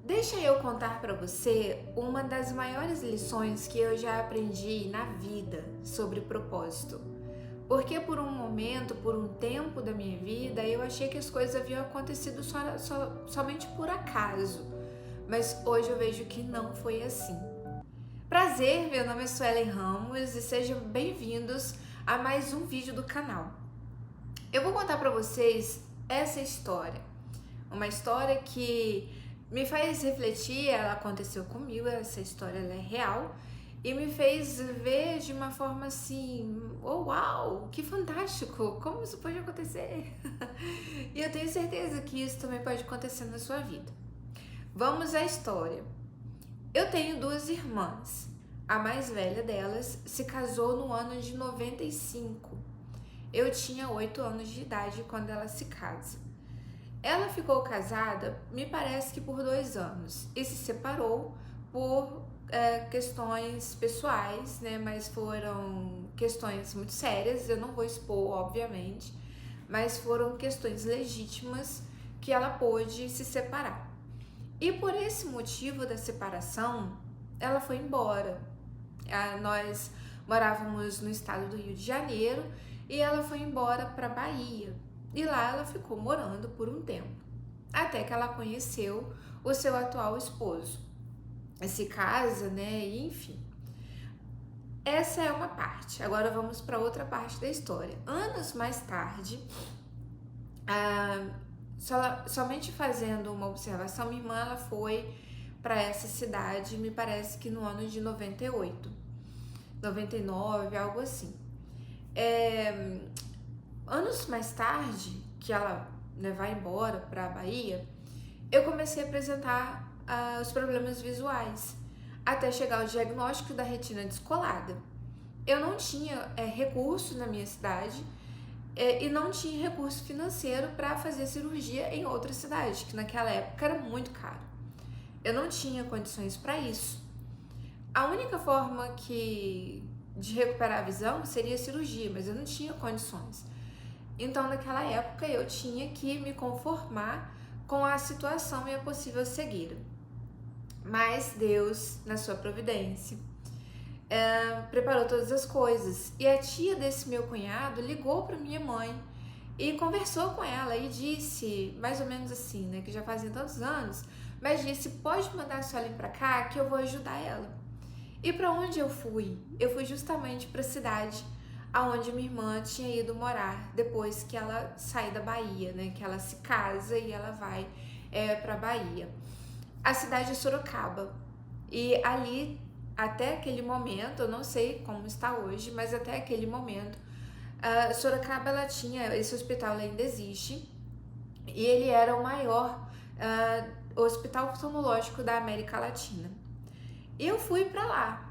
Deixa eu contar para você uma das maiores lições que eu já aprendi na vida sobre propósito. Porque por um momento, por um tempo da minha vida, eu achei que as coisas haviam acontecido somente por acaso. Mas hoje eu vejo que não foi assim. Prazer, meu nome é Suelen Ramos e sejam bem-vindos a mais um vídeo do canal. Eu vou contar para vocês essa história. Uma história que me faz refletir, ela aconteceu comigo, essa história ela é real, e me fez ver de uma forma assim, oh, uau, que fantástico, como isso pode acontecer? E eu tenho certeza que isso também pode acontecer na sua vida. Vamos à história. Eu tenho duas irmãs. A mais velha delas se casou no ano de 95. Eu tinha 8 anos de idade quando ela se casa. Ela ficou casada, me parece que por 2 anos, e se separou por questões pessoais, né? Mas foram questões muito sérias, eu não vou expor, obviamente, mas foram questões legítimas que ela pôde se separar. E por esse motivo da separação, ela foi embora. Nós morávamos no estado do Rio de Janeiro e ela foi embora para Bahia. E lá ela ficou morando por um tempo, até que ela conheceu o seu atual esposo. Se casa, né? E enfim. Essa é uma parte. Agora vamos para outra parte da história. Anos mais tarde, somente fazendo uma observação, minha irmã ela foi para essa cidade, me parece que no ano de 98, 99, algo assim. Anos mais tarde, que ela vai embora para a Bahia, eu comecei a apresentar os problemas visuais, até chegar ao diagnóstico da retina descolada. Eu não tinha recurso na minha cidade e não tinha recurso financeiro para fazer cirurgia em outra cidade, que naquela época era muito caro. Eu não tinha condições para isso. A única forma de recuperar a visão seria a cirurgia, mas eu não tinha condições. Então, naquela época, eu tinha que me conformar com a situação e a possível cegueira. Mas Deus, na sua providência, preparou todas as coisas. E a tia desse meu cunhado ligou para minha mãe e conversou com ela e disse, mais ou menos assim, né, que já fazia tantos anos, mas disse, pode mandar a Suelen para cá que eu vou ajudar ela. E para onde eu fui? Eu fui justamente para a cidade aonde minha irmã tinha ido morar depois que ela sai da Bahia, né? Que ela se casa e ela vai para Bahia. A cidade é Sorocaba. E ali, até aquele momento, eu não sei como está hoje, mas até aquele momento, Sorocaba ela tinha, esse hospital ainda existe, e ele era o maior hospital oftalmológico da América Latina. Eu fui para lá.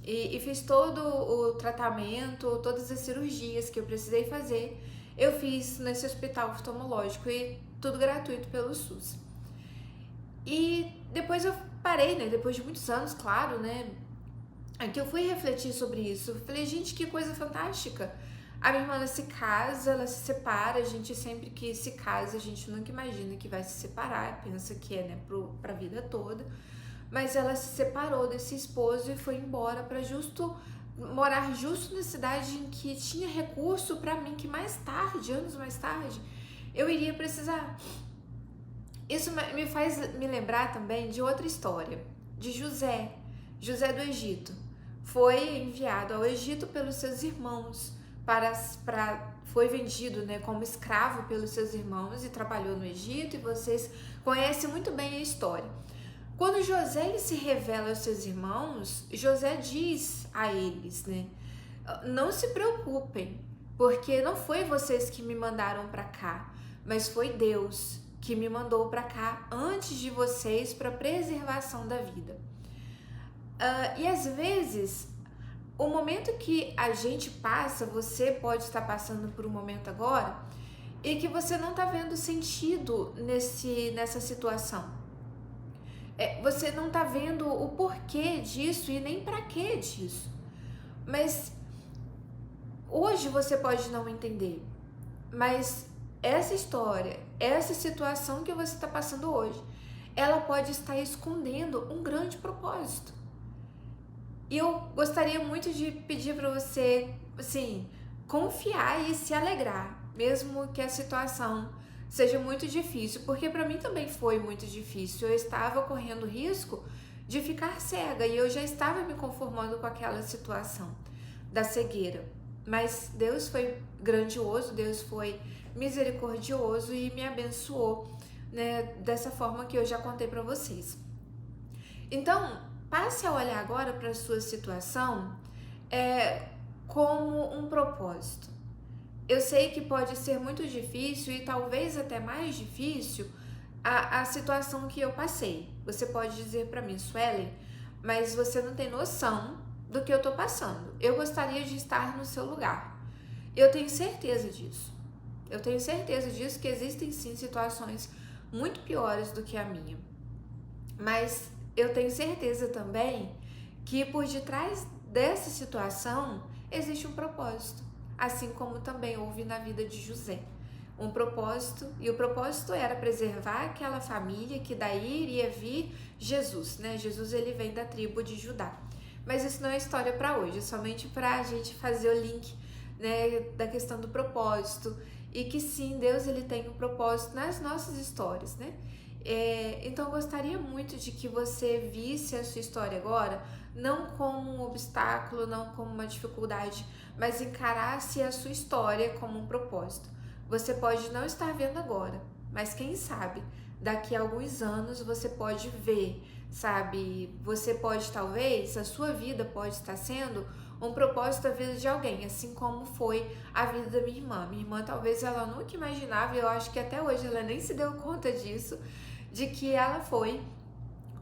E fiz todo o tratamento, todas as cirurgias que eu precisei fazer, eu fiz nesse hospital oftalmológico e tudo gratuito pelo SUS. E depois eu parei, né? Depois de muitos anos, claro, né? Que eu fui refletir sobre isso. Falei, gente, que coisa fantástica. A minha irmã ela se casa, ela se separa. A gente sempre que se casa, a gente nunca imagina que vai se separar, pensa que é, né, pra vida toda. Mas ela se separou desse esposo e foi embora para morar justo na cidade em que tinha recurso para mim, que mais tarde, anos mais tarde, eu iria precisar. Isso me faz me lembrar também de outra história, de José do Egito. Foi enviado ao Egito pelos seus irmãos, foi vendido, né, como escravo pelos seus irmãos e trabalhou no Egito, e vocês conhecem muito bem a história. Quando José ele se revela aos seus irmãos, José diz a eles, né? Não se preocupem, porque não foi vocês que me mandaram para cá, mas foi Deus que me mandou para cá antes de vocês para preservação da vida. E às vezes, o momento que a gente passa, você pode estar passando por um momento agora, e que você não está vendo sentido nessa situação. Você não tá vendo o porquê disso e nem pra que disso. Mas hoje você pode não entender. Mas essa história, essa situação que você está passando hoje, ela pode estar escondendo um grande propósito. E eu gostaria muito de pedir para você, assim, confiar e se alegrar, mesmo que a situação seja muito difícil, porque para mim também foi muito difícil. Eu estava correndo risco de ficar cega e eu já estava me conformando com aquela situação da cegueira. Mas Deus foi grandioso, Deus foi misericordioso e me abençoou, né, dessa forma que eu já contei para vocês. Então, passe a olhar agora para a sua situação como um propósito. Eu sei que pode ser muito difícil e talvez até mais difícil a situação que eu passei. Você pode dizer para mim, Suelen, mas você não tem noção do que eu tô passando. Eu gostaria de estar no seu lugar. Eu tenho certeza disso. Eu tenho certeza disso, que existem sim situações muito piores do que a minha. Mas eu tenho certeza também que por detrás dessa situação existe um propósito, assim como também houve na vida de José. Um propósito, e o propósito era preservar aquela família, que daí iria vir Jesus, né? Jesus, ele vem da tribo de Judá. Mas isso não é história para hoje, é somente para a gente fazer o link, né, da questão do propósito, e que sim, Deus, ele tem um propósito nas nossas histórias, né? Então eu gostaria muito de que você visse a sua história agora não como um obstáculo, não como uma dificuldade, mas encarasse a sua história como um propósito. Você pode não estar vendo agora, mas quem sabe daqui a alguns anos você pode ver, sabe? Você pode, talvez, a sua vida pode estar sendo um propósito da vida de alguém, assim como foi a vida da minha irmã. Minha irmã, talvez ela nunca imaginava, e eu acho que até hoje ela nem se deu conta disso, de que ela foi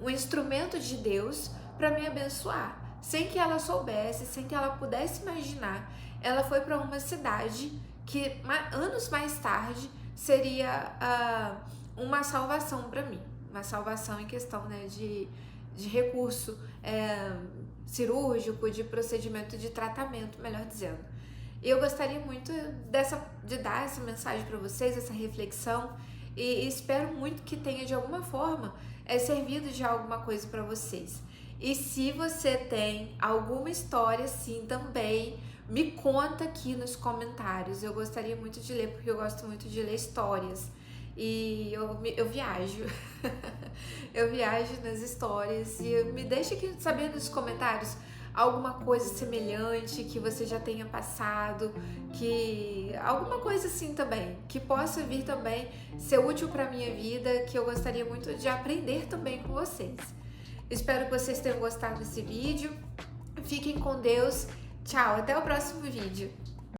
um instrumento de Deus para me abençoar. Sem que ela soubesse, sem que ela pudesse imaginar, ela foi para uma cidade que anos mais tarde seria uma salvação para mim. Uma salvação em questão, né, de recurso cirúrgico, de procedimento de tratamento, melhor dizendo. E eu gostaria muito de dar essa mensagem para vocês, essa reflexão, e espero muito que tenha de alguma forma servido de alguma coisa para vocês. E se você tem alguma história assim também, me conta aqui nos comentários. Eu gostaria muito de ler, porque eu gosto muito de ler histórias. E eu viajo. Eu viajo nas histórias. E me deixa aqui saber nos comentários alguma coisa semelhante que você já tenha passado, que alguma coisa assim também, que possa vir também ser útil para minha vida, que eu gostaria muito de aprender também com vocês. Espero que vocês tenham gostado desse vídeo. Fiquem com Deus. Tchau, até o próximo vídeo.